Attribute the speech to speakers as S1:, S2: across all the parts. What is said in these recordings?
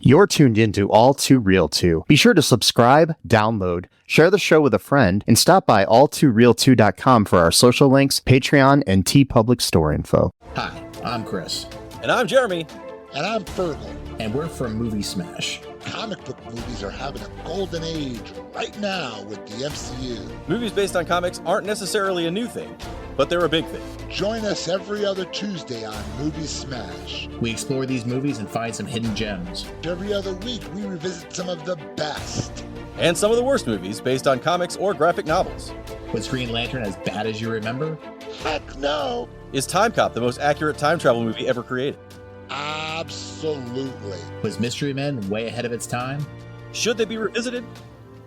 S1: You're tuned into All Too Real 2. Be sure to subscribe, download, share the show with a friend, and stop by all2real2.com for our social links, Patreon, and TeePublic store info.
S2: Hi, I'm Chris.
S3: And I'm Jeremy.
S4: And I'm Fergal.
S2: And we're from Movie Smash.
S4: Comic book movies are having a golden age right now with the MCU.
S3: Movies based on comics aren't necessarily a new thing, but they're a big thing.
S4: Join us every other Tuesday on Movie Smash.
S2: We explore these movies and find some hidden gems.
S4: Every other week, we revisit some of the best.
S3: And some of the worst movies based on comics or graphic novels.
S2: Was Green Lantern as bad as you remember?
S4: Heck no!
S3: Is Time Cop the most accurate time travel movie ever created?
S4: Absolutely.
S2: Was Mystery Men way ahead of its time?
S3: Should they be revisited?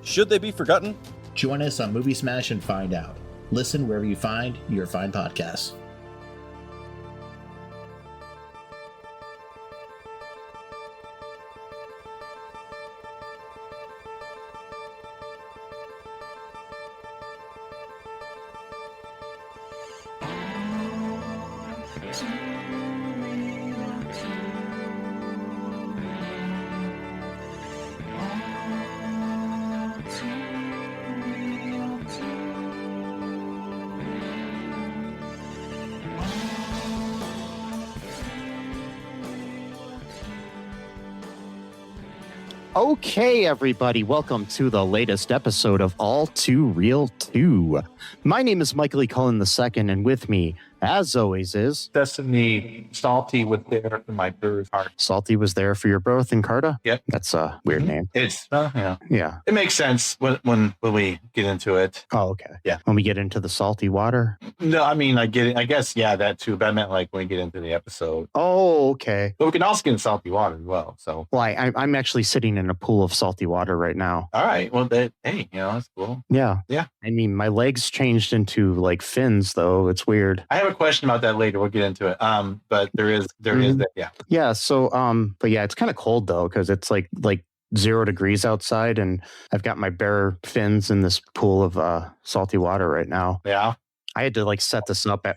S3: Should they be forgotten?
S2: Join us on Movie Smash and find out. Listen wherever you find your fine podcasts.
S1: Okay, everybody, welcome to the latest episode of All Too Real 2. My name is Michael E. Cullen II, and with me, as always, is...
S5: Destiny Salty was there for my birth heart.
S1: Salty was there for your birth in Carta?
S5: Yep.
S1: That's a weird name.
S5: It's, yeah.
S1: Yeah.
S5: It makes sense when we get into it.
S1: Oh, okay.
S5: Yeah.
S1: When we get into the salty water?
S5: No, I mean, I get it. I guess, yeah, that too. But I meant like when we get into the episode.
S1: Oh, okay.
S5: But we can also get in salty water as well. So.
S1: Well, I'm actually sitting in a pool of salty water right now.
S5: All right. Well, hey, that's cool.
S1: Yeah.
S5: Yeah.
S1: I mean, my legs changed into like fins, though. It's weird.
S5: I have a question about that later. We'll get into it. But there is that. Yeah.
S1: Yeah. So, but yeah, it's kind of cold though, because it's like 0 degrees outside, and I've got my bare fins in this pool of salty water right now.
S5: Yeah.
S1: I had to set this up at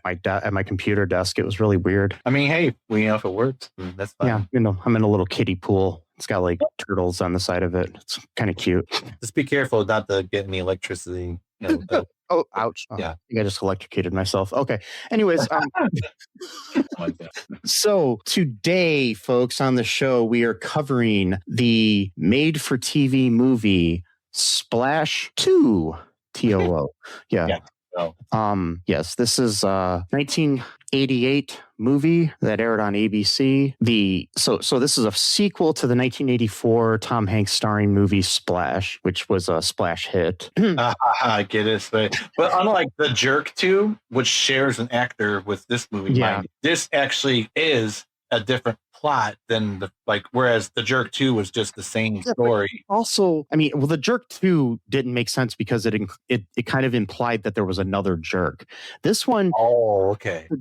S1: my computer desk. It was really weird.
S5: I mean, hey, if it works, that's fine.
S1: Yeah. I'm in a little kiddie pool. It's got turtles on the side of it. It's kind of cute.
S5: Just be careful not to get any electricity.
S1: Oh, ouch. Oh,
S5: yeah.
S1: I think I just electrocuted myself. Okay. Anyways. So today, folks, on the show, we are covering the made-for-TV movie Splash 2, TOO. Yeah. Yes, this is a 1988 movie that aired on ABC. So this is a sequel to the 1984 Tom Hanks starring movie Splash, which was a splash hit.
S5: I get it. But unlike The Jerk 2, which shares an actor with this movie, this actually is a different plot than whereas The Jerk 2 was just the same story.
S1: Also, I mean, The Jerk 2 didn't make sense because it kind of implied that there was another jerk. This one,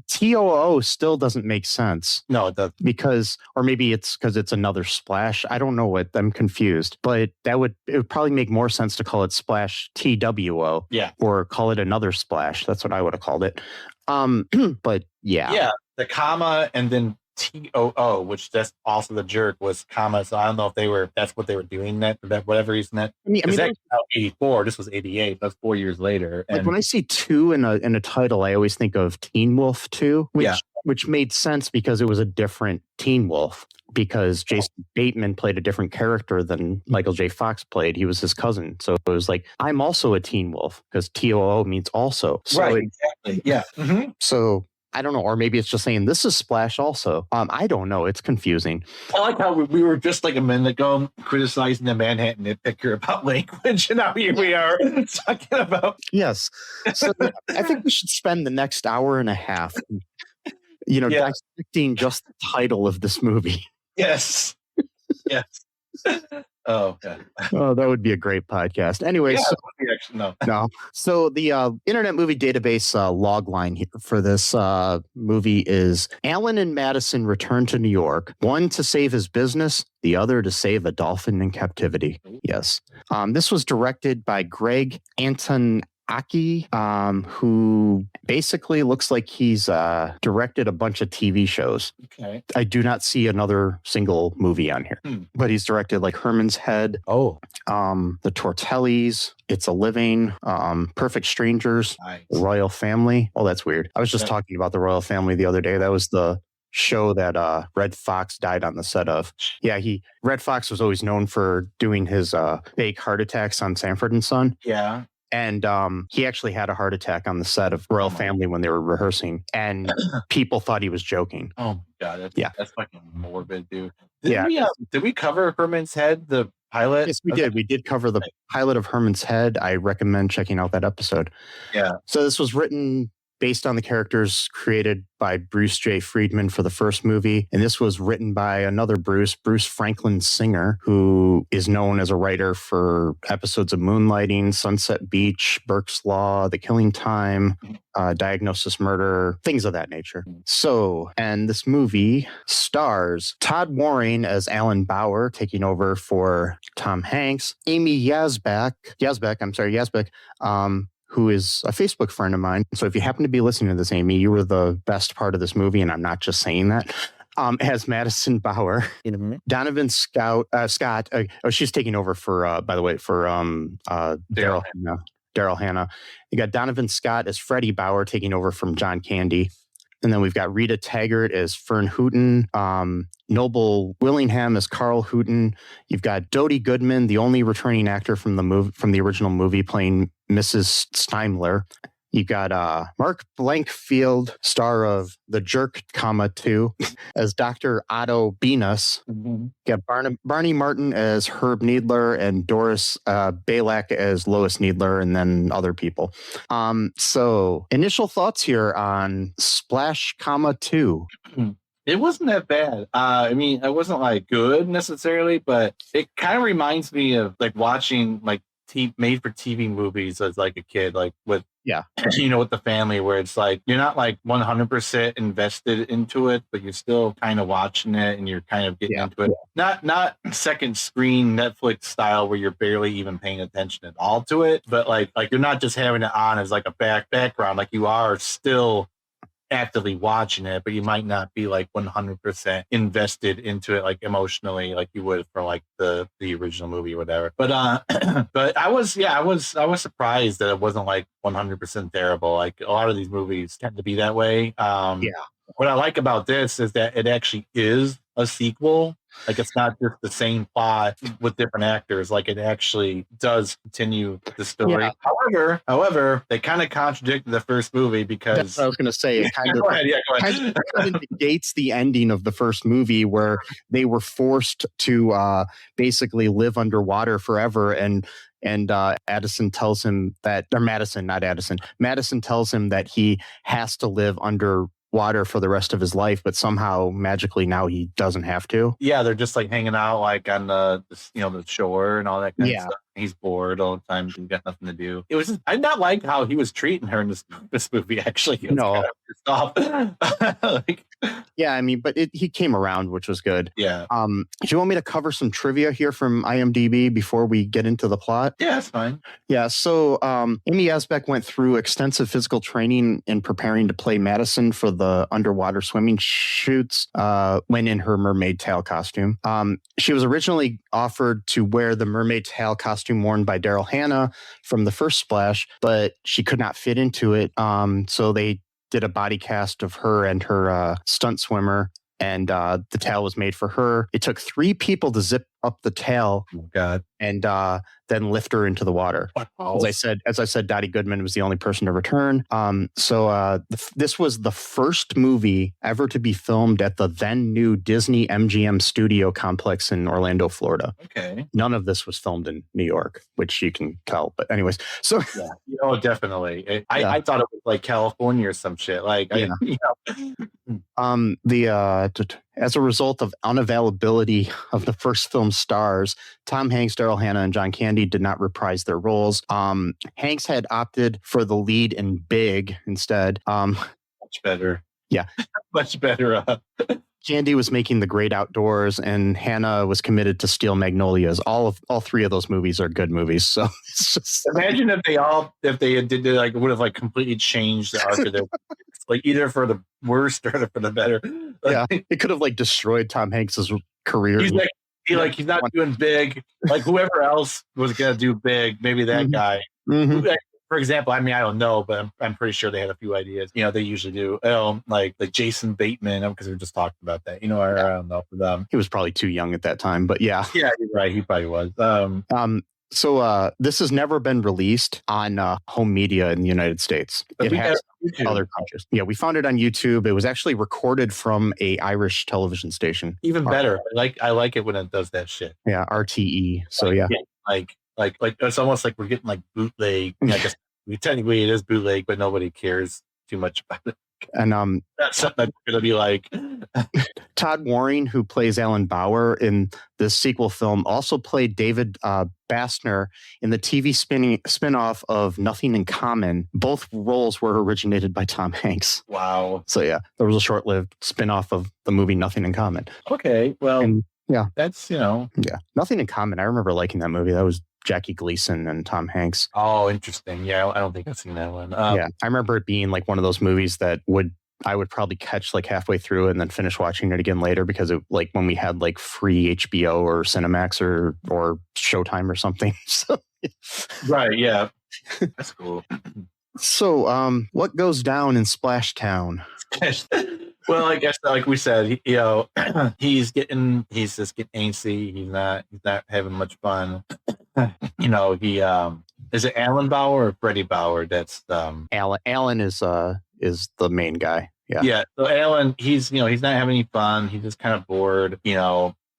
S1: TOO still doesn't make sense.
S5: No, it doesn't.
S1: Or maybe it's because it's another Splash. I don't know I'm confused. But it would probably make more sense to call it Splash TWO.
S5: Yeah.
S1: Or call it another Splash. That's what I would have called it. But yeah.
S5: Yeah, the comma and then TOO, which that's also The Jerk was comma. So I don't know if that's what they were doing that for whatever reason. I mean, that's 84. This was 88. That's 4 years later. And
S1: when I see 2 in a title, I always think of Teen Wolf 2, which made sense because it was a different Teen Wolf. Because Jason Bateman played a different character than Michael J. Fox played. He was his cousin. So it was like, I'm also a Teen Wolf because TOO means also. So
S5: right, exactly. Yeah. Mm-hmm.
S1: So I don't know. Or maybe it's just saying this is Splash also. I don't know. It's confusing.
S5: I like how we were just like a minute ago criticizing the Manhattan nitpicker about language. And now here we are talking about.
S1: Yes. So I think we should spend the next hour and a half, dissecting just the title of this movie.
S5: Yes. Yes. Oh, God.
S1: Oh, that would be a great podcast. Anyway, no. So the Internet Movie Database log line here for this movie is Alan and Madison return to New York, one to save his business, the other to save a dolphin in captivity. Yes. This was directed by Greg Aki, who basically looks like he's directed a bunch of TV shows.
S5: Okay.
S1: I do not see another single movie on here, but he's directed like Herman's Head.
S2: Oh.
S1: The Tortellis, It's a Living, Perfect Strangers,
S5: Nice.
S1: Royal Family. Oh, that's weird. I was just talking about the Royal Family the other day. That was the show that Red Fox died on the set of. Yeah, Red Fox was always known for doing his fake heart attacks on Sanford and Son.
S5: Yeah.
S1: And he actually had a heart attack on the set of Royal Family when they were rehearsing, and people thought he was joking.
S5: Oh my god, that's fucking morbid, dude. Did we cover Herman's Head, the pilot?
S1: Yes, we did. We did cover the pilot of Herman's Head. I recommend checking out that episode.
S5: Yeah.
S1: So this was written based on the characters created by Bruce J. Friedman for the first movie. And this was written by another Bruce Franklin Singer, who is known as a writer for episodes of Moonlighting, Sunset Beach, Burke's Law, The Killing Time, Diagnosis Murder, things of that nature. So, and this movie stars Todd Waring as Alan Bauer, taking over for Tom Hanks, Amy Yasbeck, who is a Facebook friend of mine. So if you happen to be listening to this, Amy, you were the best part of this movie, and I'm not just saying that. As Madison Bauer, Donovan Scott. She's taking over for, by the way, for Daryl Hannah. You got Donovan Scott as Freddie Bauer, taking over from John Candy. And then we've got Rita Taggart as Fern Hooten, Noble Willingham as Carl Hooten. You've got Dody Goodman, the only returning actor from the original movie, playing Mrs. Steimler. You got Mark Blankfield, star of The Jerk, 2, as Dr. Otto Venus. You got Barney Martin as Herb Needler and Doris Balak as Lois Needler, and then other people. So initial thoughts here on Splash, 2.
S5: It wasn't that bad. I mean, it wasn't like good necessarily, but it kind of reminds me of like watching like made for TV movies as like a kid, like with with the family, where it's like you're not like 100% invested into it, but you're still kind of watching it and you're kind of getting into it. Not second screen Netflix style where you're barely even paying attention at all to it, but like you're not just having it on as like a background, like you are still actively watching it, but you might not be like 100% invested into it, like emotionally, like you would for like the original movie or whatever. But but I was surprised that it wasn't like 100% terrible. Like a lot of these movies tend to be that way. What I like about this is that it actually is a sequel. Like it's not just the same plot with different actors. Like it actually does continue the story. Yeah. However, they kind of contradict the first movie because
S1: that's what I was going to say. It kind
S5: go ahead.
S1: kind of negates the ending of the first movie where they were forced to basically live underwater forever. And Addison tells him that, or Madison, not Addison. Madison tells him that he has to live under water for the rest of his life, but somehow magically now he doesn't have to.
S5: Yeah, they're just like hanging out like on the shore and all that kind of stuff. He's bored all the time. He's got nothing to do. It was I did not like how he was treating her in this movie. Actually,
S1: no.
S5: Like,
S1: yeah, I mean, but he came around, which was good.
S5: Yeah.
S1: Do you want me to cover some trivia here from IMDb before we get into the plot?
S5: Yeah, that's fine.
S1: Yeah. So Amy Yasbeck went through extensive physical training in preparing to play Madison for the underwater swimming shoots when in her mermaid tail costume. She was originally offered to wear the mermaid tail costume worn by Daryl Hannah from the first Splash, but she could not fit into it. So they did a body cast of her and her stunt swimmer, and the tail was made for her. It took 3 people to zip up the tail.
S5: Oh, God.
S1: And then lift her into the water. As I said, Dody Goodman was the only person to return. This was the first movie ever to be filmed at the then new Disney MGM studio complex in Orlando, Florida.
S5: Okay.
S1: None of this was filmed in New York, which you can tell. But anyways, so
S5: yeah. Oh, definitely. I thought it was like California or some shit. Like,
S1: as a result of unavailability of the first film stars, Tom Hanks, Daryl Hannah, and John Candy did not reprise their roles. Hanks had opted for the lead in Big instead.
S5: Much better.
S1: Yeah.
S5: Much better
S1: Candy was making The Great Outdoors, and Hannah was committed to Steel Magnolias. All three of those movies are good movies. So it's just
S5: imagine if they did like would have like completely changed the arc of their like either for the worst or for the better.
S1: Yeah, it could have like destroyed Tom Hanks's career.
S5: He's not doing big. Like whoever else was gonna do big, maybe that guy. Mm-hmm. For example, I mean, I don't know, but I'm pretty sure they had a few ideas. You know, they usually do. Like Jason Bateman, because we were just talking about that. You know, I don't know for them.
S1: He was probably too young at that time, but yeah.
S5: Yeah, you're right. He probably was.
S1: So this has never been released on home media in the United States. It has other countries. Yeah, we found it on YouTube. It was actually recorded from a Irish television station.
S5: Even better. I like it when it does that shit.
S1: Yeah, RTE. So
S5: like it's almost like we're getting like bootleg. I guess technically it is bootleg, but nobody cares too much about it.
S1: And
S5: that's something that's gonna be like
S1: Todd Waring, who plays Alan Bauer in this sequel film, also played David Bastner in the TV spin-off of Nothing in Common. Both roles were originated by Tom Hanks.
S5: Wow.
S1: So yeah, there was a short-lived spin-off of the movie Nothing in Common.
S5: Okay, well,
S1: yeah,
S5: that's
S1: Nothing in Common. I remember liking that movie. That was Jackie Gleason and Tom Hanks.
S5: Oh, interesting. Yeah, I don't think I've seen that one.
S1: Yeah, I remember it being like one of those movies that I would probably catch like halfway through and then finish watching it again later, because it like when we had like free HBO or Cinemax or Showtime or something. So,
S5: right. Yeah, that's cool.
S1: So, what goes down in Splash Town?
S5: Well, I guess like we said, he's just getting antsy. He's not having much fun. He is it Alan Bauer or Freddie Bauer? That's
S1: Alan is the main guy. Yeah.
S5: Yeah. So Alan, he's not having any fun. He's just kind of bored,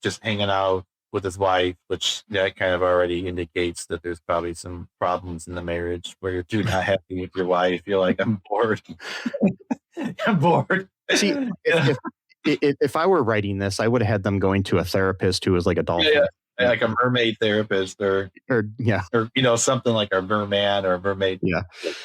S5: just hanging out with his wife, which that kind of already indicates that there's probably some problems in the marriage where you're too not happy with your wife. You're like, I'm bored. I'm bored.
S1: See, if I were writing this, I would have had them going to a therapist who was like a dolphin.
S5: Yeah, like a mermaid therapist or something like a merman or a mermaid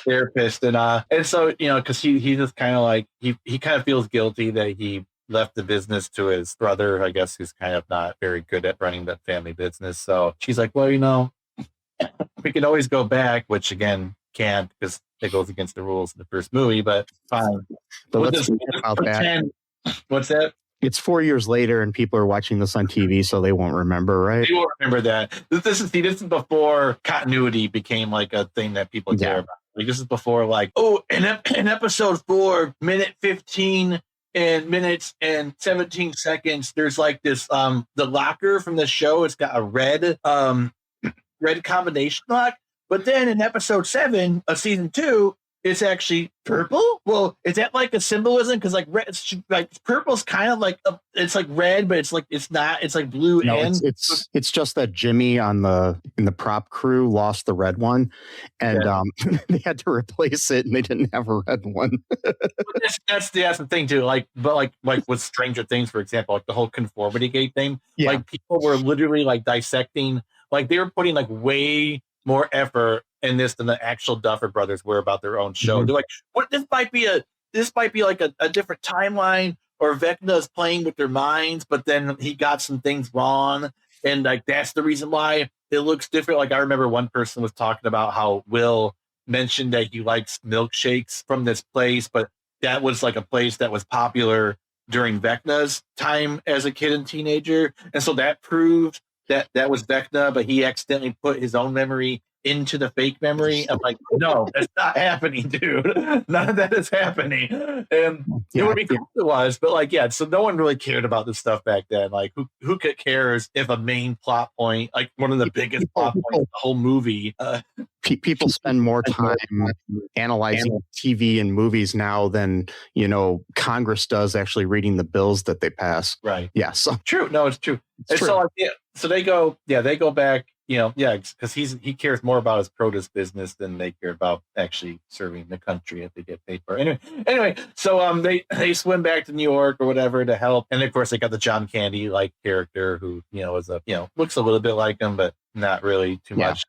S5: therapist. And so, because he just kind of like, he kind of feels guilty that he left the business to his brother, I guess, who's kind of not very good at running that family business. So she's like, well, we can always go back, which again, can't, because it goes against the rules of the first movie, but fine.
S1: But let's think about that.
S5: What's that?
S1: It's 4 years later and people are watching this on TV, so they won't remember, right?
S5: They won't remember that. This is before continuity became like a thing that people care about. Like this is before like, in episode 4, minute 15 and minutes and 17 seconds, there's like this the locker from the show, it's got a red combination lock. But then in episode 7 of season 2, it's actually purple. Well, is that like a symbolism? Because like red, purple's kind of like it's like red, but it's like it's not. It's like blue.
S1: No, it's just that Jimmy in the prop crew lost the red one, and they had to replace it, and they didn't have a red one.
S5: that's the thing too. Like with Stranger Things, for example, like the whole conformity gate thing. Yeah. Like people were literally like dissecting. Like they were putting like way more effort in this than the actual Duffer Brothers were about their own show. Mm-hmm. They're like, "What? This might be like a different timeline, or Vecna's playing with their minds, but then he got some things wrong, and like that's the reason why it looks different." Like I remember one person was talking about how Will mentioned that he likes milkshakes from this place, but that was like a place that was popular during Vecna's time as a kid and teenager, and so that proved that was Vecna, but he accidentally put his own memory into the fake memory. I'm like, no, that's not happening, dude. None of that is happening. And it would be cool if it was, but like, so no one really cared about this stuff back then. Like, who cares if a main plot point, like one of the biggest plot points of the whole movie.
S1: People spend more time analyzing TV and movies now than Congress does actually reading the bills that they pass.
S5: Right.
S1: Yeah. So
S5: true. No, it's true. It's true. So so they go back. Because he cares more about his produce business than they care about actually serving the country if they get paid for it. Anyway, so they swim back to New York or whatever to help, and of course they got the John Candy like character who is looks a little bit like him, but not really too much.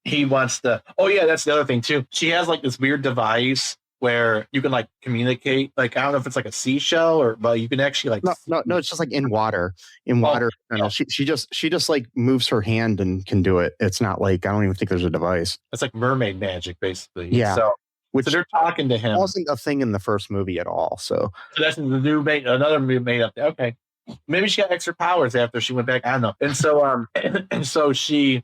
S5: He wants to. Oh yeah, that's the other thing too. She has like this weird device where you can like communicate. Like I don't know if it's like a seashell but you can actually like
S1: no, it's just like in water. And she just like moves her hand and can do it. It's not like, I don't even think there's a device.
S5: It's like mermaid magic, basically.
S1: Yeah.
S5: So they're talking to him.
S1: Wasn't a thing in the first movie at all. So
S5: that's the new another movie made up. Okay. Maybe she got extra powers after she went back. I don't know. And so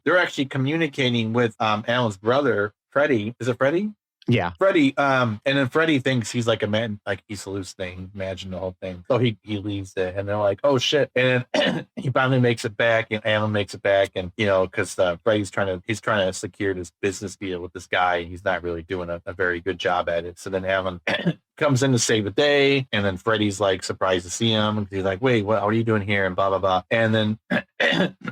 S5: they're actually communicating with Alan's brother, Freddie. Is it Freddie?
S1: Yeah.
S5: Freddie, and then Freddie thinks he's like a man, like he's hallucinating, imagine the whole thing. So he leaves it, and they're like, oh shit. And then he finally makes it back, and Alan makes it back, and because Freddie's trying to secure this business deal with this guy, and he's not really doing a very good job at it. So then Alan comes in to save the day, and then Freddie's like surprised to see him. He's like, wait, what are you doing here? And blah blah blah. And then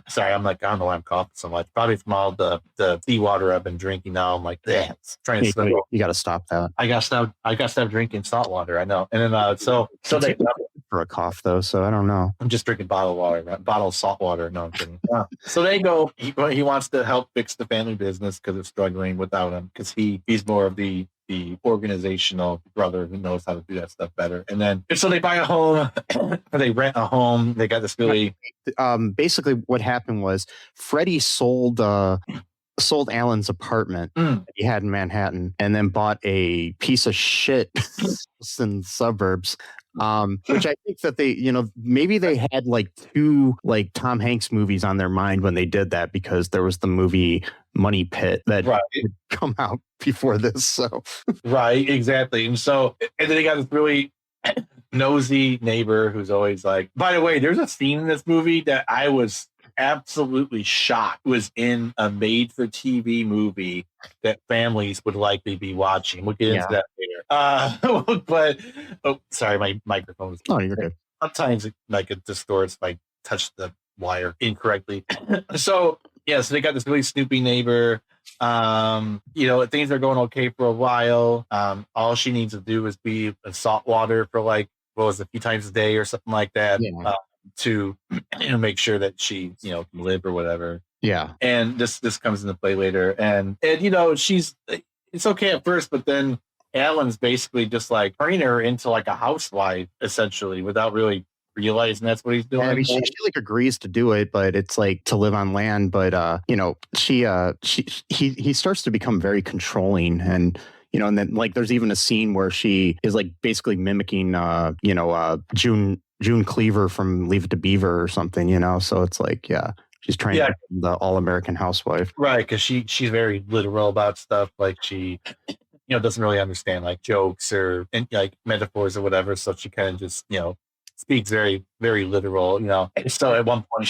S5: sorry, I'm like, I don't know why I'm coughing so much. Probably from all the seawater I've been drinking now. I'm like, trying to swim.
S1: You got to stop that.
S5: I got to stop drinking salt water. I know. And then so they
S1: for a cough though. So I don't know.
S5: I'm just drinking bottled water, bottled salt water. No, I'm kidding. So they go. He wants to help fix the family business because it's struggling without him. Because he's more of the organizational brother who knows how to do that stuff better. And then so they buy a home, or they rent a home. They got this really
S1: basically what happened was Freddie sold Alan's apartment that he had in Manhattan and then bought a piece of shit in the suburbs. Which I think that they, maybe they had like 2 like Tom Hanks movies on their mind when they did that, because there was the movie Money Pit that would come out before this. So
S5: right, exactly. And then they got this really nosy neighbor who's always like, by the way, there's a scene in this movie that I was absolutely shocked was in a made-for-TV movie that families would likely be watching. We'll get into that later. But sorry, my microphone was.
S1: Oh, you're good.
S5: Sometimes it distorts if I touch the wire incorrectly. So they got this really snoopy neighbor. Things are going okay for a while. All she needs to do is be in salt water for like a few times a day or something like that. Yeah. To make sure that she can live or whatever.
S1: Yeah.
S5: And this comes into play later, and it's okay at first, but then Alan's basically just like turning her into like a housewife essentially without really realizing that's what he's doing.
S1: Yeah, I mean, she like agrees to do it, but it's like to live on land. But he starts to become very controlling, and and then like there's even a scene where she is like basically mimicking June Cleaver from Leave It to Beaver or something, so it's like, she's trying to be the all-American housewife.
S5: Right, because she's very literal about stuff. Like she, doesn't really understand like jokes or like metaphors or whatever. So she kind of just, speaks very, very literal, So at one point,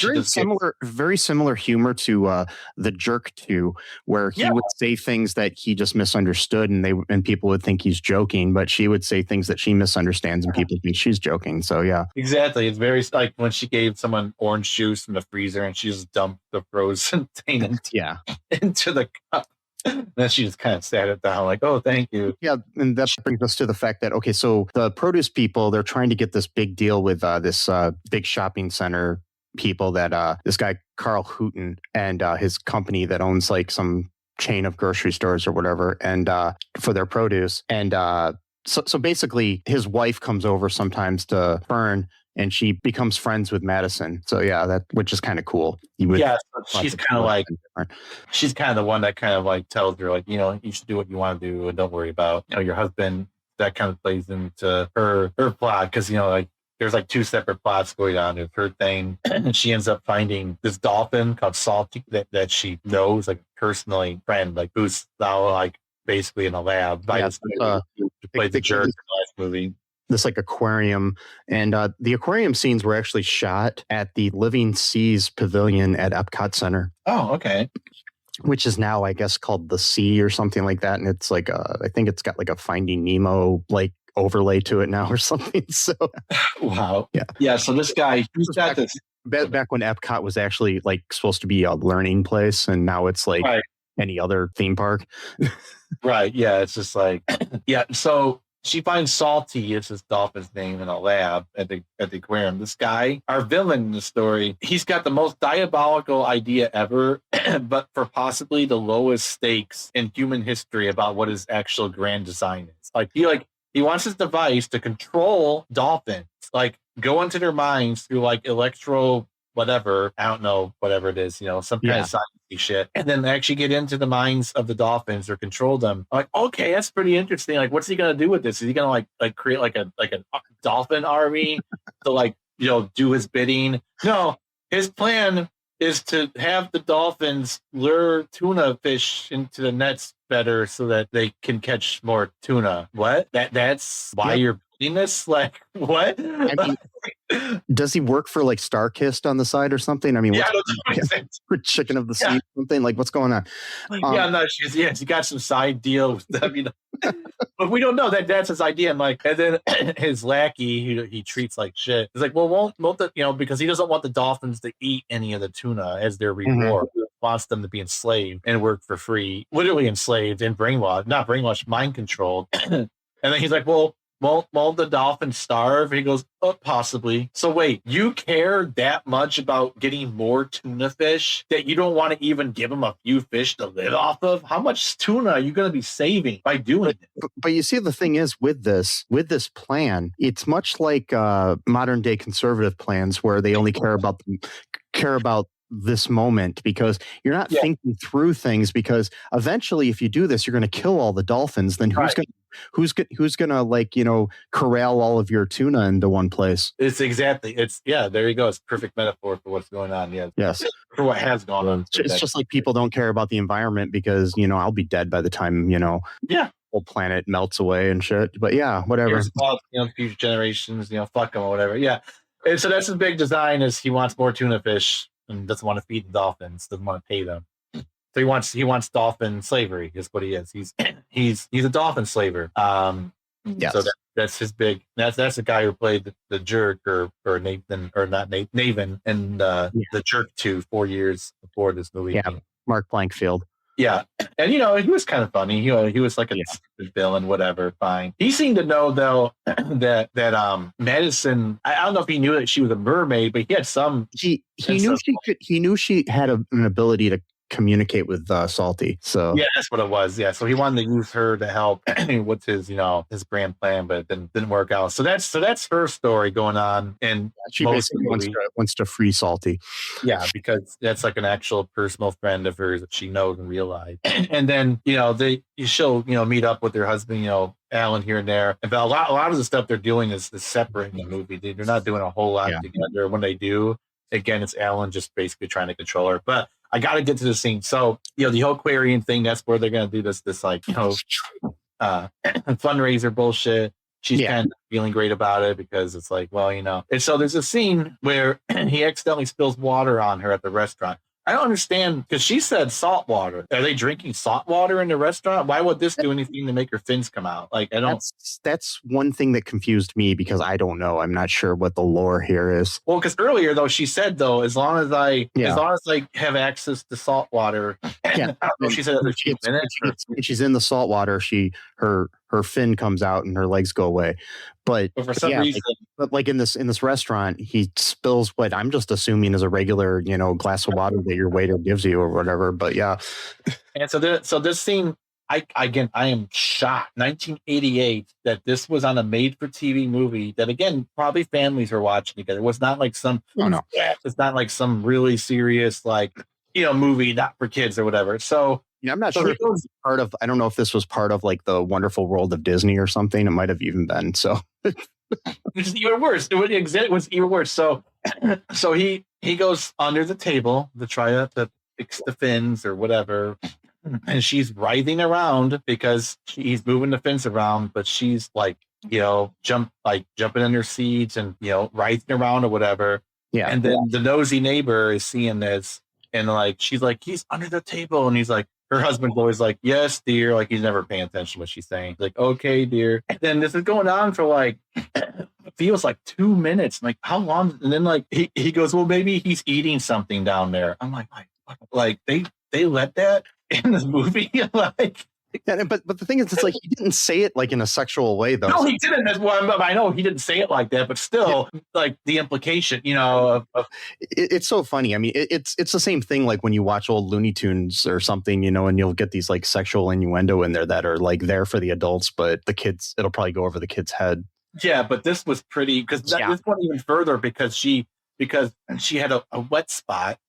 S1: very similar humor to The Jerk 2, where he would say things that he just misunderstood, and people would think he's joking, but she would say things that she misunderstands, and people think she's joking. So yeah,
S5: exactly. It's very like when she gave someone orange juice from the freezer, and she just dumped the frozen thing into the cup. Then she just kind of sat it down like, oh, thank you.
S1: Yeah, and that brings us to the fact that, okay, so the produce people, they're trying to get this big deal with this big shopping center people that this guy, Carl Hooten, and his company that owns like some chain of grocery stores or whatever, and for their produce. And so basically his wife comes over sometimes to Fern, and she becomes friends with Madison. So which is kind of cool.
S5: She's kind of like, she's kind of the one that kind of like tells her like, you should do what you want to do and don't worry about, your husband. That kind of plays into her plot. Cause like there's like 2 separate plots going on. There's her thing. And she ends up finding this dolphin called Salty that she knows, like personally friend, like who's now like basically in a lab by to play the jerk in the last movie.
S1: This like aquarium, and the aquarium scenes were actually shot at the Living Seas Pavilion at Epcot Center.
S5: Oh, okay.
S1: Which is now, I guess, called the Sea or something like that, and it's like I think it's got like a Finding Nemo like overlay to it now or something. So,
S5: wow, yeah. So this guy, he's got this
S1: back when Epcot was actually like supposed to be a learning place, and now it's like any other theme park.
S5: Right. Yeah. It's just like So. She finds Salty, it's his dolphin's name, in a lab at the aquarium. This guy, our villain in the story, he's got the most diabolical idea ever. but for possibly the lowest stakes in human history about what his actual grand design is. He wants his device to control dolphins, like go into their minds through like electro whatever, I don't know, whatever it is, some kind of sciencey shit, and then actually get into the minds of the dolphins or control them. I'm like, okay, that's pretty interesting. Like, what's he gonna do with this? Is he gonna like create like a dolphin army to do his bidding? No, his plan is to have the dolphins lure tuna fish into the nets better so that they can catch more tuna. What? That's why you're building this? Like, what? I mean,
S1: does he work for like Starkist on the side or something? I mean, for Chicken of the Sea, something like what's going on?
S5: He got some side deal with them, but we don't know that's his idea. And then his lackey, he treats like shit. He's like, well, won't the, because he doesn't want the dolphins to eat any of the tuna as their reward. He wants them to be enslaved and work for free, literally enslaved and not brainwashed, mind controlled. And then he's like, well, won't the dolphins starve? He goes, oh, possibly. So wait, you care that much about getting more tuna fish that you don't want to even give them a few fish to live off of? How much tuna are you going to be saving by doing it?
S1: But you see, the thing is with this plan, it's much like modern day conservative plans where they only care about this moment, because you're not thinking through things, because eventually if you do this, you're going to kill all the dolphins. Then who's going to corral all of your tuna into one place?
S5: There you go. It's a perfect metaphor for what's going on.
S1: Yes.
S5: For what has gone on.
S1: It's just like people don't care about the environment because, I'll be dead by the time, whole planet melts away and shit. But whatever.
S5: Future generations, fuck them or whatever. Yeah. And so that's his big design, is he wants more tuna fish and doesn't want to feed the dolphins, doesn't want to pay them. So he wants dolphin slavery is what he is. He's a dolphin slaver.
S1: Yes.
S5: So that's his big. That's the guy who played the jerk or Nathan or not Naven in the Jerk 2 4 years before this movie.
S1: Yeah, Mark Blankfield.
S5: Yeah, and he was kind of funny. He was like a stupid villain, whatever. Fine. He seemed to know though that Madison. I don't know if he knew that she was a mermaid, but he had some. He
S1: knew she had an ability to communicate with Salty. So
S5: that's what it was. Yeah, so he wanted to use her to help with his his grand plan, but it didn't work out. So that's her story going on, and
S1: she basically wants to free Salty.
S5: Yeah, because that's like an actual personal friend of hers that she knows in real life. And then she'll meet up with her husband, Alan, here and there. And a lot of the stuff they're doing is separate in the movie. They're not doing a whole lot together. When they do, again, it's Alan just basically trying to control her. But I got to get to the scene. So, the whole Aquarian thing, that's where they're going to do this fundraiser bullshit. She's kind of feeling great about it because it's like, well, And so there's a scene where he accidentally spills water on her at the restaurant. I don't understand, because she said salt water. Are they drinking salt water in the restaurant? Why would this do anything to make her fins come out? Like, I don't.
S1: That's one thing that confused me, because I don't know. I'm not sure what the lore here is.
S5: Well, because earlier though she said as long as I have access to salt water. I don't know, she said every few minutes.
S1: When she's in the salt water, her fin comes out and her legs go away. But
S5: for some reason,
S1: like in this restaurant, he spills what I'm just assuming is a regular, glass of water that your waiter gives you or whatever. But yeah.
S5: And so this scene, I am shocked. 1988, that this was on a made-for-TV movie that, again, probably families were watching together. It was not like some.
S1: Oh no.
S5: It's not like some really serious movie not for kids or whatever. So.
S1: I'm not sure if it was part of. I don't know if this was part of like the Wonderful World of Disney or something. It might have even been. So
S5: it's even worse. It was even worse. So he goes under the table to try to fix the fins or whatever, and she's writhing around because he's moving the fins around, but she's like jumping in her seats and writhing around or whatever.
S1: Yeah.
S5: And then the nosy neighbor is seeing this, and she's like, he's under the table, and he's like. Her husband's always like, yes, dear. Like, he's never paying attention to what she's saying. He's like, okay, dear. And then this is going on for it feels like 2 minutes. I'm like, how long? And then he goes, well, maybe he's eating something down there. I'm like they let that in this movie?
S1: Yeah, but the thing is, it's like he didn't say it like in a sexual way, though.
S5: No, he didn't. That's why I know he didn't say it like that, but still, like the implication,
S1: it's so funny. I mean, it's the same thing like when you watch old Looney Tunes or something, and you'll get these like sexual innuendo in there that are like there for the adults, but the kids, it'll probably go over the kid's head.
S5: Yeah, but this was pretty because this went even further because she had a wet spot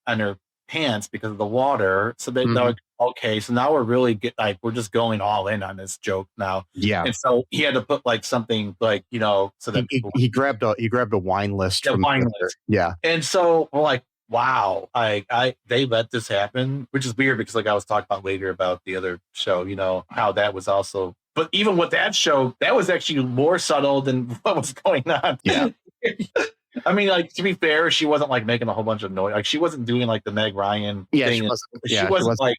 S5: on her pants because of the water. So they're like, okay, so now we're really we're just going all in on this joke now.
S1: Yeah.
S5: And so he had to put like something like, so that
S1: he grabbed a wine list from
S5: wine list.
S1: Yeah.
S5: And so we're like, wow, they let this happen, which is weird because like I was talking about later about the other show, how that was also, but even with that show, that was actually more subtle than what was going on.
S1: Yeah.
S5: I mean, like, to be fair, she wasn't like making a whole bunch of noise. Like, she wasn't doing like the Meg Ryan thing. She wasn't like,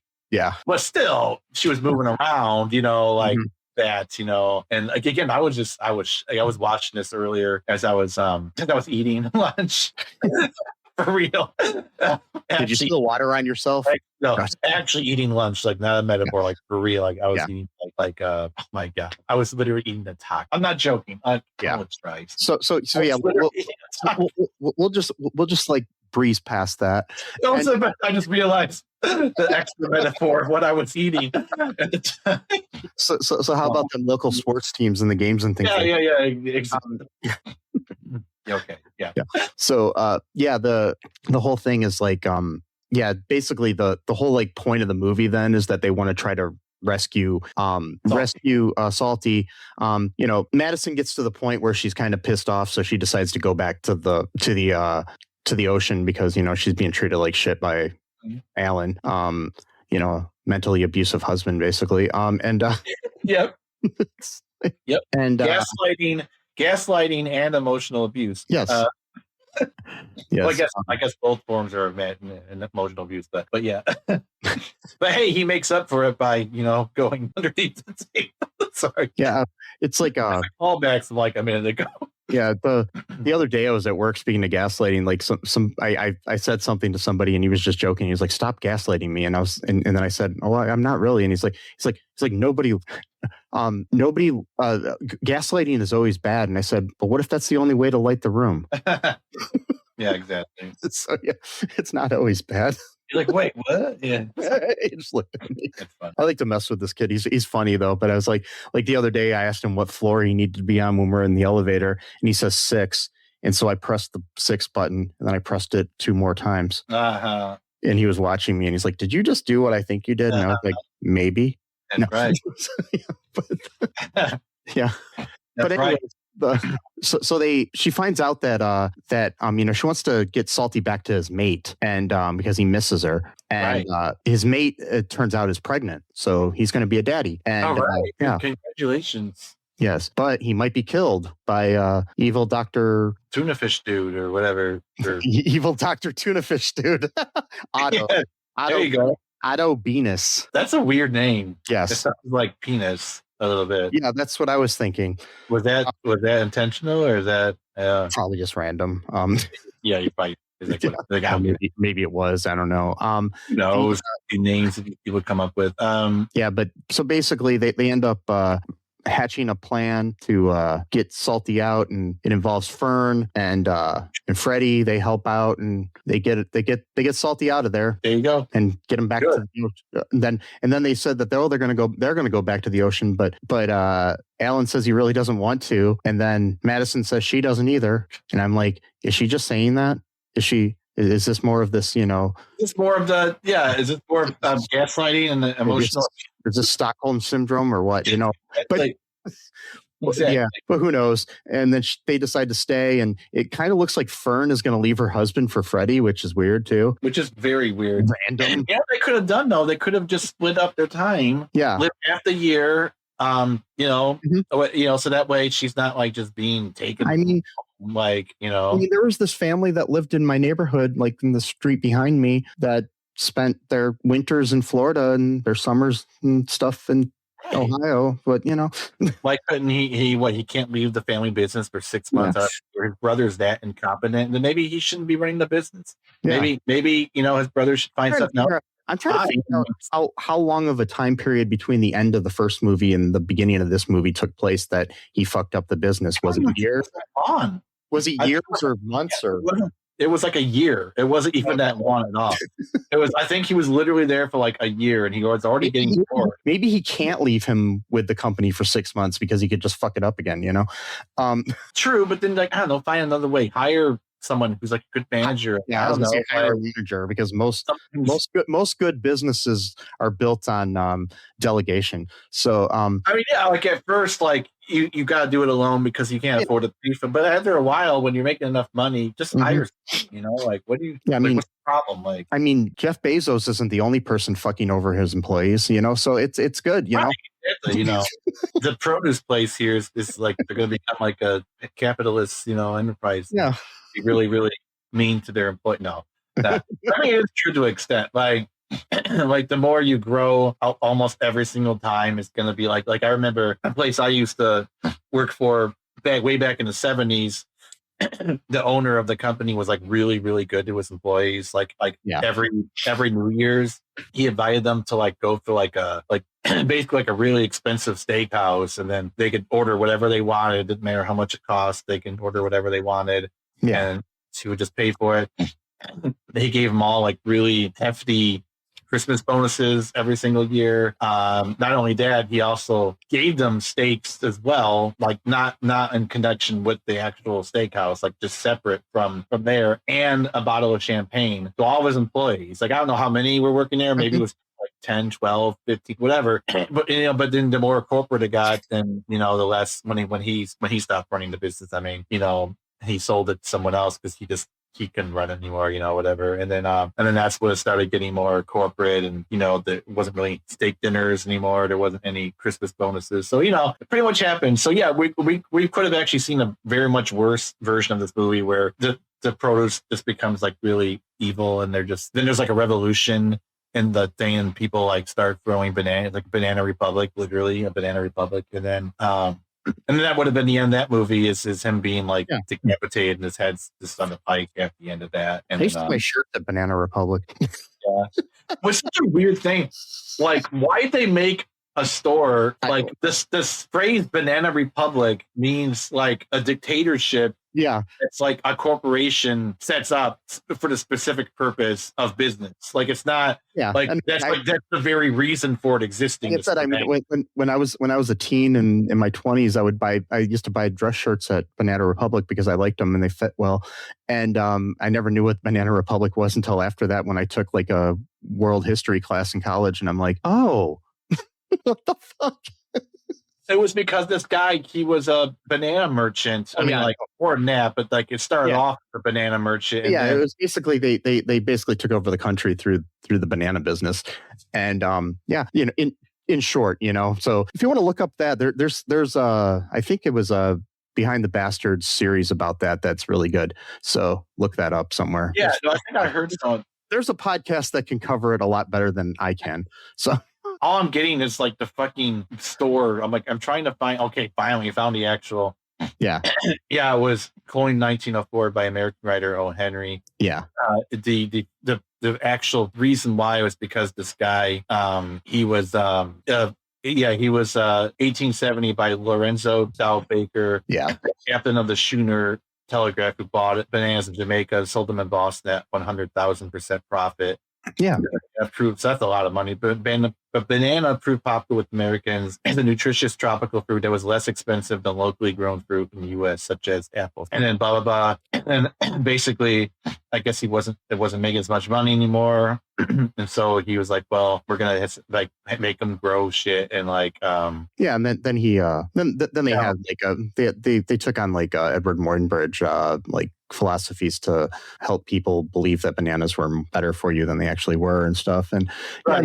S5: but still, she was moving around, that, and like, again, I was watching this earlier as I was eating lunch. For real.
S1: Did you spill water on yourself?
S5: No, actually eating lunch, like not a metaphor, like for real. Like I was eating oh my God. I was literally eating the taco. I'm not joking.
S1: So yeah, we'll just like breeze past that.
S5: Also, but I just realized the extra metaphor of what I was eating at the time.
S1: So how about the local sports teams and the games and things?
S5: Yeah. Exactly. Okay. Yeah.
S1: So the whole thing is like basically the whole like point of the movie then is that they want to try to rescue Salty. Madison gets to the point where she's kind of pissed off, so she decides to go back to the ocean because she's being treated like shit by Alan. Mentally abusive husband basically.
S5: Yep. Yep.
S1: And
S5: gaslighting and emotional abuse.
S1: Yes.
S5: Yes. Well, I guess both forms are emotional abuse, but yeah. But hey, he makes up for it by going underneath the table. Sorry.
S1: Yeah, it's like
S5: callbacks like a minute ago.
S1: Yeah, the other day I was at work speaking of gaslighting. Like I said something to somebody and he was just joking. He was like, "Stop gaslighting me," and then I said, "Oh, I'm not really." And he's like nobody. Gaslighting is always bad. And I said, but what if that's the only way to light the room?
S5: Yeah, exactly.
S1: So yeah, it's not always bad.
S5: You're like, wait, what? Yeah.
S1: He just looked at me.
S5: That's fun.
S1: I like to mess with this kid. He's funny though. But I was like the other day I asked him what floor he needed to be on when we're in the elevator, and he says 6. And so I pressed the 6 button and then I pressed it 2 more times.
S5: Uh-huh.
S1: And he was watching me and he's like, "Did you just do what I think you did?" And I was like, "Maybe."
S5: That's right.
S1: Yeah. But anyway, she finds out that she wants to get Salty back to his mate, and because he misses her, and his mate, it turns out, is pregnant, so he's going to be a daddy. And
S5: congratulations.
S1: Yes, but he might be killed by evil Dr.
S5: Tuna Fish Dude or whatever.
S1: Evil Dr. Tuna Fish Dude. Otto.
S5: Yeah, there you go.
S1: Otto Venus.
S5: That's a weird name.
S1: Yes.
S5: It sounds like penis a little bit.
S1: Yeah, that's what I was thinking.
S5: Was that intentional or is that
S1: probably just random?
S5: Yeah, you probably
S1: maybe it was. I don't know.
S5: No, names that people would come up with.
S1: Yeah, but so basically they end up hatching a plan to get Salty out, and it involves Fern and Freddie. They help out and they get Salty out of there.
S5: There you go,
S1: and get him back to the ocean. And then they said that they're going to go back to the ocean, but Alan says he really doesn't want to, and then Madison says she doesn't either. And I'm like, is she just saying that? Is this more of this?
S5: It's more of the Is it more of gaslighting and the emotional?
S1: Is this Stockholm syndrome or what? But
S5: exactly.
S1: Yeah, but who knows? And then they decide to stay, and it kind of looks like Fern is going to leave her husband for Freddie, which is weird too.
S5: Which is very weird.
S1: Random.
S5: Yeah, they could have done though. They could have just split up their time.
S1: Yeah,
S5: live half the year. So that way she's not like just being taken.
S1: I mean, there was this family that lived in my neighborhood, like in the street behind me, that spent their winters in Florida and their summers and stuff in Ohio. But
S5: why couldn't he can't leave the family business for 6 months?
S1: Yes.
S5: Or his brother's that incompetent, then maybe he shouldn't be running the business.
S1: Yeah.
S5: Maybe his brother should find something else.
S1: I'm trying to figure out how long of a time period between the end of the first movie and the beginning of this movie took place that he fucked up the business. Was it years? Was it years or months or?
S5: It was like a year. It wasn't even that long at all. It was. I think he was literally there for like a year, and he was already getting bored.
S1: Maybe he can't leave him with the company for 6 months because he could just fuck it up again.
S5: True, but then like I don't know, find another way. Hire someone who's like a good manager.
S1: Yeah, I was gonna say hire a manager because most good businesses are built on delegation. So
S5: I mean, yeah, like at first, like you got to do it alone because you can't afford to pay for. But after a while, when you're making enough money, just hire. Like what do you? Yeah, I mean, what's the problem? Like,
S1: I mean, Jeff Bezos isn't the only person fucking over his employees. So it's good.
S5: Right. The produce place here is like they're going to become like a capitalist, enterprise.
S1: Yeah.
S5: Be really, really mean to their employee. No, I mean it's true to an extent. Like the more you grow, almost every single time it's going to be like I remember a place I used to work for way back in the 70s. The owner of the company was like really, really good to his employees. Every New Year's, he invited them to like go for basically like a really expensive steakhouse, and then they could order whatever they wanted. Didn't matter how much it cost. They can order whatever they wanted.
S1: Yeah.
S5: And she would just pay for it. They gave them all like really hefty Christmas bonuses every single year. Not only that, he also gave them steaks as well, like not in connection with the actual steakhouse, like just separate from there, and a bottle of champagne to all of his employees. Like I don't know how many were working there. Maybe it was like 10, 12, 15, whatever. But but then the more corporate it got, then the less money when he stopped running the business. I mean, he sold it to someone else because he couldn't run it anymore, whatever. And then that's when it started getting more corporate, and there wasn't really steak dinners anymore. There wasn't any Christmas bonuses. So, it pretty much happened. So yeah, we could have actually seen a very much worse version of this movie where the produce just becomes like really evil, and then there's like a revolution in the thing, and people like start throwing bananas, like Banana Republic, literally a Banana Republic. And then that would have been the end of that movie is him being like decapitated and his head's just on the pike at the end of that. And
S1: I used to my shirt at Banana Republic.
S5: Yeah. It was such a weird thing. Like, why'd they make a store like this phrase Banana Republic means like a dictatorship.
S1: Yeah.
S5: It's like a corporation sets up for the specific purpose of business. Like it's not like that's the very reason for it existing.
S1: Like I said, I mean, when I was a teen and in my 20s, I used to buy dress shirts at Banana Republic because I liked them and they fit well. And I never knew what Banana Republic was until after that, when I took like a world history class in college, and I'm like, oh, what the fuck?
S5: It was because this guy, he was a banana merchant. I mean, like more than that, but like it started off as a banana merchant. And
S1: it was basically they basically took over the country through the banana business. And in short, so if you want to look up that, there's I think it was a Behind the Bastards series about that. That's really good. So look that up somewhere.
S5: Yeah, no, I think I heard some.
S1: There's a podcast that can cover it a lot better than I can. So.
S5: All I'm getting is like the fucking store. I'm trying to find. Okay, finally found the actual.
S1: Yeah.
S5: Yeah, it was Coined 1904 by American writer O. Henry.
S1: Yeah.
S5: The actual reason why was because this guy, he was 1870 by Lorenzo Dow Baker.
S1: Yeah.
S5: Captain of the schooner Telegraph, who bought bananas in Jamaica, sold them in Boston at 100,000% profit.
S1: Yeah.
S5: So that's a lot of money. But banana proved popular with Americans as a nutritious tropical fruit that was less expensive than locally grown fruit in the U.S., such as apples. And then blah, blah, blah. And basically, I guess it wasn't making as much money anymore. And so he was like, well, we're going to like make them grow shit. And like,
S1: and then they had like they took on like Edward Mortonbridge, like philosophies to help people believe that bananas were better for you than they actually were and stuff. And
S5: but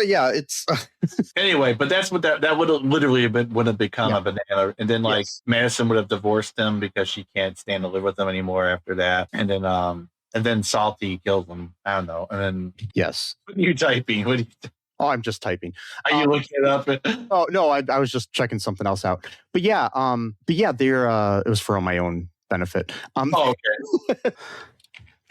S1: yeah, it's
S5: anyway, but that's what that would have literally would have become a banana. And then like Madison would have divorced him because she can't stand to live with him anymore after that. And then Salty killed him. I don't know. And then
S1: yes.
S5: What are you typing? What are you
S1: Oh, I'm just typing.
S5: Are you looking it up?
S1: Oh no, I was just checking something else out. But yeah, they're it was for my own benefit.
S5: Okay.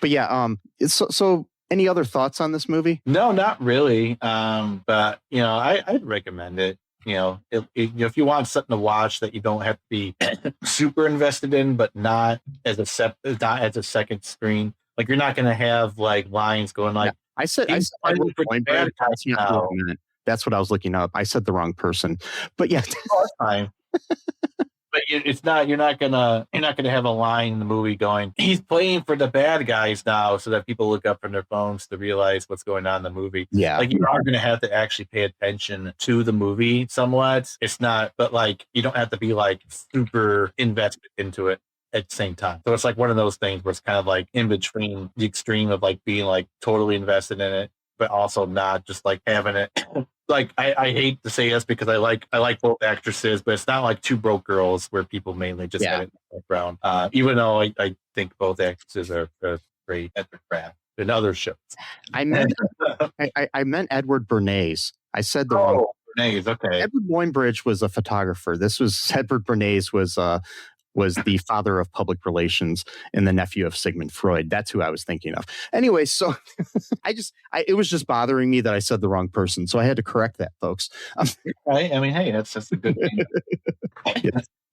S1: But yeah, so Any other thoughts on this movie?
S5: No, not really. But I'd recommend it. If you want something to watch that you don't have to be super invested in, but not as a second screen. Like you're not going to have like lines going like.
S1: I said Edward Boinbridge. That's what I was looking up. I said the wrong person, but yeah,
S5: that's fine. But it's not. You're not gonna have a line in the movie going, "He's playing for the bad guys now," so that people look up from their phones to realize what's going on in the movie.
S1: Yeah,
S5: like you are gonna have to actually pay attention to the movie somewhat. It's not, but like you don't have to be like super invested into it at the same time. So it's like one of those things where it's kind of like in between the extreme of like being like totally invested in it, but also not just like having it. Like I hate to say this because I like both actresses, but it's not like Two Broke Girls where people mainly just have it in the background. Even though I think both actresses are great at their craft in other shows.
S1: I meant Edward Bernays. I said the wrong.
S5: Bernays, okay.
S1: Edward Boinbridge was a photographer. Edward Bernays was the father of public relations and the nephew of Sigmund Freud. That's who I was thinking of. Anyway, so it was just bothering me that I said the wrong person. So I had to correct that, folks.
S5: Right? I mean, hey, that's a good thing.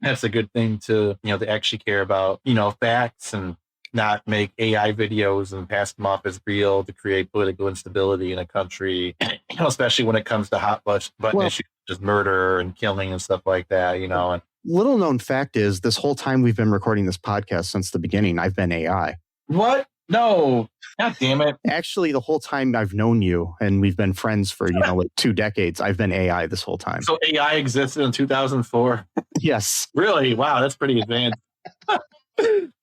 S5: That's a good thing to actually care about, facts and not make AI videos and pass them off as real to create political instability in a country, especially when it comes to hot button issues, just murder and killing and stuff like that, and
S1: little known fact is this whole time we've been recording this podcast since the beginning, I've been AI.
S5: What? No. God damn it.
S1: Actually, the whole time I've known you and we've been friends for, like 2 decades, I've been AI this whole time.
S5: So AI existed in 2004?
S1: Yes.
S5: Really? Wow. That's pretty advanced.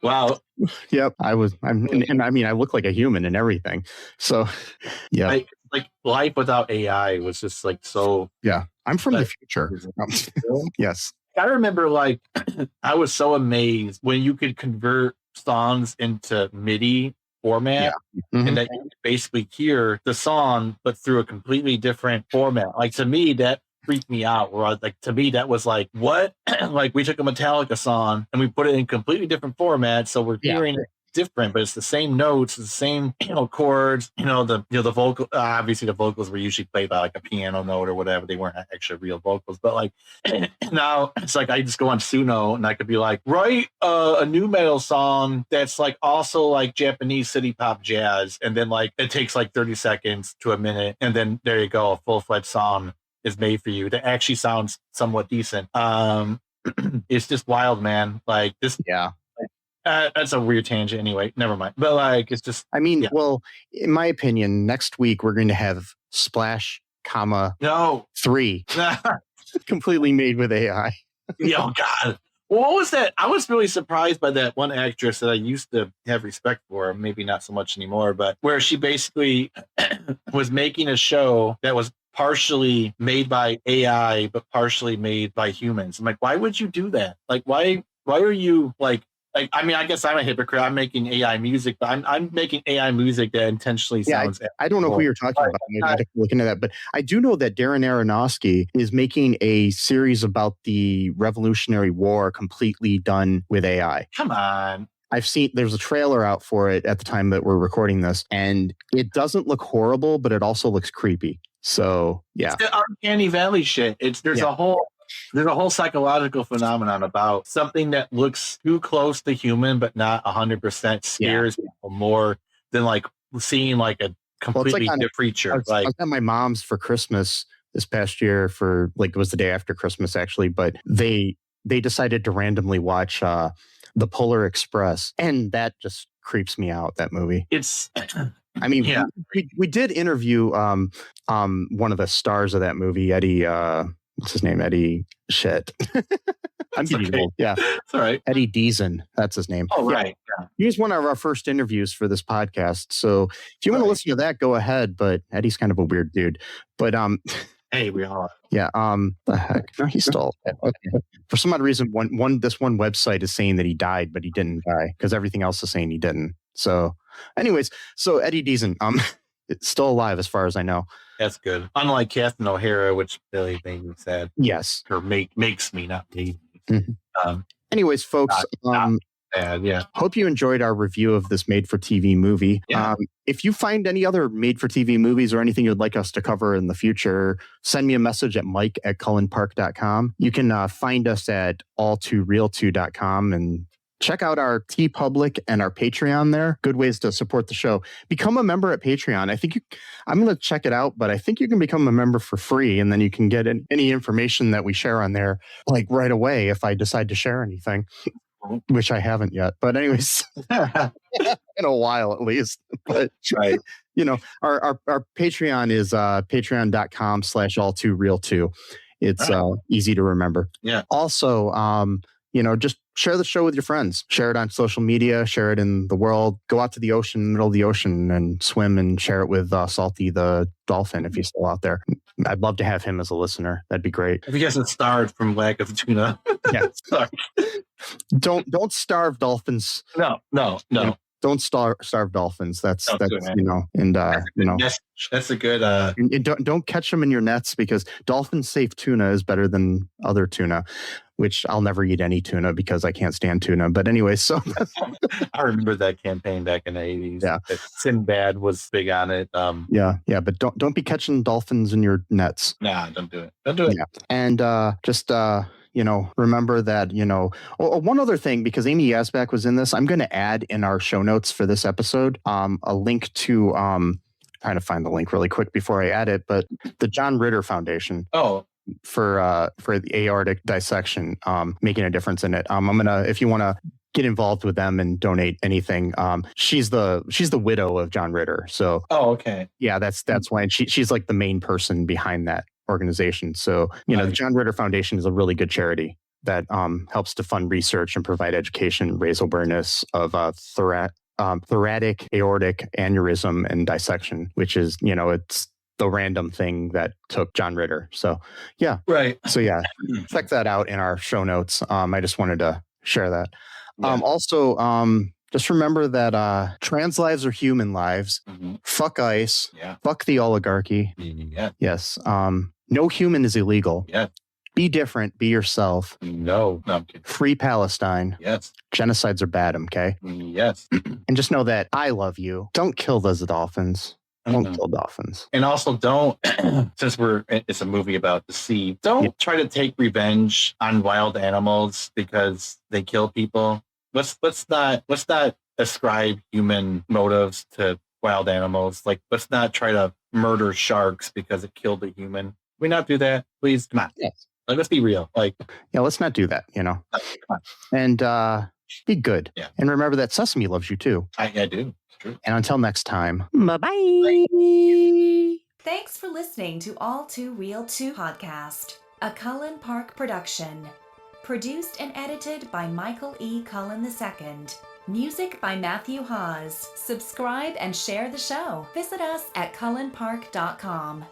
S5: Wow.
S1: Yep. I mean, I look like a human and everything. So, yeah.
S5: Like life without AI was just like so.
S1: Yeah. I'm from the future. Yes.
S5: I remember like I was so amazed when you could convert songs into MIDI format and that you could basically hear the song but through a completely different format. Like to me that freaked me out where to me that was like what? Like we took a Metallica song and we put it in completely different format so we're hearing it different, but it's the same notes, the same chords, the vocal. Obviously, the vocals were usually played by like a piano note or whatever. They weren't actually real vocals, but like now it's like I just go on Suno and I could be like, write a new metal song that's like also like Japanese city pop jazz, and then like it takes like 30 seconds to a minute, and then there you go, a full-fledged song is made for you that actually sounds somewhat decent. It's just wild, man. Like this, that's a weird tangent anyway. Never mind. But like, it's just... I mean,
S1: well, in my opinion, next week we're going to have Splash, 3 completely made with AI.
S5: Oh, God. Well, what was that? I was really surprised by that one actress that I used to have respect for, maybe not so much anymore, but where she basically was making a show that was partially made by AI, but partially made by humans. I'm like, why would you do that? Like, why are you like, I mean, I guess I'm a hypocrite. I'm making AI music, but I'm making AI music that intentionally sounds.
S1: I don't know who you're talking about. I have to look into that, but I do know that Darren Aronofsky is making a series about the Revolutionary War completely done with AI.
S5: Come on.
S1: I've seen there's a trailer out for it at the time that we're recording this, and it doesn't look horrible, but it also looks creepy. So yeah,
S5: it's the Uncanny Valley shit. There's a whole psychological phenomenon about something that looks too close to human, but not 100% scares people more than like seeing like a completely different creature.
S1: I was at my mom's for Christmas this past year for like, it was the day after Christmas actually, but they decided to randomly watch The Polar Express, and that just creeps me out, that movie. I mean, we did interview one of the stars of that movie, Eddie. What's his name? Eddie. Shit. I'm getting old. Yeah,
S5: it's all right.
S1: Eddie Deason. That's his name.
S5: Oh, right. Yeah.
S1: He was one of our first interviews for this podcast. So if you want to listen to that, go ahead. But Eddie's kind of a weird dude. But
S5: hey, we all.
S1: Yeah. The heck? No, he's still. Okay. For some odd reason, this one website is saying that he died, but he didn't die because everything else is saying he didn't. So, anyways, Eddie Deason, it's still alive as far as I know.
S5: That's good. Unlike Catherine O'Hara, which really made me sad.
S1: Yes.
S5: Or makes me not me.
S1: Mm-hmm. Anyways, folks.
S5: bad. Yeah.
S1: Hope you enjoyed our review of this made-for-TV movie.
S5: Yeah.
S1: If you find any other made-for-TV movies or anything you'd like us to cover in the future, send me a message at mike@cullenpark.com. You can find us at all2real2.com and check out our TeePublic and our Patreon there. Good ways to support the show. Become a member at Patreon. I'm going to check it out, but I think you can become a member for free, and then you can get any information that we share on there like right away if I decide to share anything, which I haven't yet. But anyways, in a while at least. But
S5: right.
S1: Our Patreon is patreon.com/all2real2. It's easy to remember.
S5: Yeah.
S1: Also, just share the show with your friends. Share it on social media. Share it in the world. Go out to the ocean, middle of the ocean, and swim and share it with Salty the dolphin if he's still out there. I'd love to have him as a listener. That'd be great.
S5: If he hasn't starved from lack of tuna.
S1: Yeah. Sorry. Don't starve dolphins.
S5: No.
S1: Don't starve dolphins. That's
S5: good, that's a good.
S1: Don't catch them in your nets, because dolphin safe tuna is better than other tuna, which I'll never eat any tuna because I can't stand tuna. But anyway, so
S5: I remember that campaign back in the 80s.
S1: Yeah,
S5: Sinbad was big on it.
S1: Yeah, but don't be catching dolphins in your nets.
S5: Nah, don't do it. Yeah.
S1: And just remember that, one other thing, because Amy Yasbeck was in this, I'm going to add in our show notes for this episode a link to, trying to find the link really quick before I add it, but the John Ritter Foundation.
S5: Oh.
S1: For the aortic dissection, making a difference in it. I'm going to, if you want to get involved with them and donate anything, she's the widow of John Ritter. So.
S5: Oh, okay.
S1: Yeah, that's why she's like the main person behind that organization. So, the John Ritter Foundation is a really good charity that helps to fund research and provide education, raise awareness of thoracic aortic aneurysm and dissection, which is, it's the random thing that took John Ritter. So, yeah.
S5: Right.
S1: So, yeah, check that out in our show notes. I just wanted to share that. Yeah. Also, just remember that trans lives are human lives. Mm-hmm. Fuck ICE.
S5: Yeah.
S1: Fuck the oligarchy.
S5: Yeah.
S1: Yes. No human is illegal.
S5: Yeah.
S1: Be different. Be yourself.
S5: No, I'm kidding.
S1: Free Palestine.
S5: Yes.
S1: Genocides are bad, okay?
S5: Yes.
S1: And just know that I love you. Don't kill those dolphins. Don't kill dolphins.
S5: And also don't, since it's a movie about the sea, don't try to take revenge on wild animals because they kill people. Let's not ascribe human motives to wild animals. Like, let's not try to murder sharks because it killed a human. We not do that, please. Come on. Yes. Like, let's be real. Like,
S1: yeah, let's not do that. And be good.
S5: Yeah.
S1: And remember that Sesame loves you too.
S5: I do. It's true.
S1: And until next time,
S6: bye-bye. Thanks for listening to All Too Real 2 podcast, a Cullen Park production. Produced and edited by Michael E. Cullen II. Music by Matthew Hawes. Subscribe and share the show. Visit us at cullenpark.com.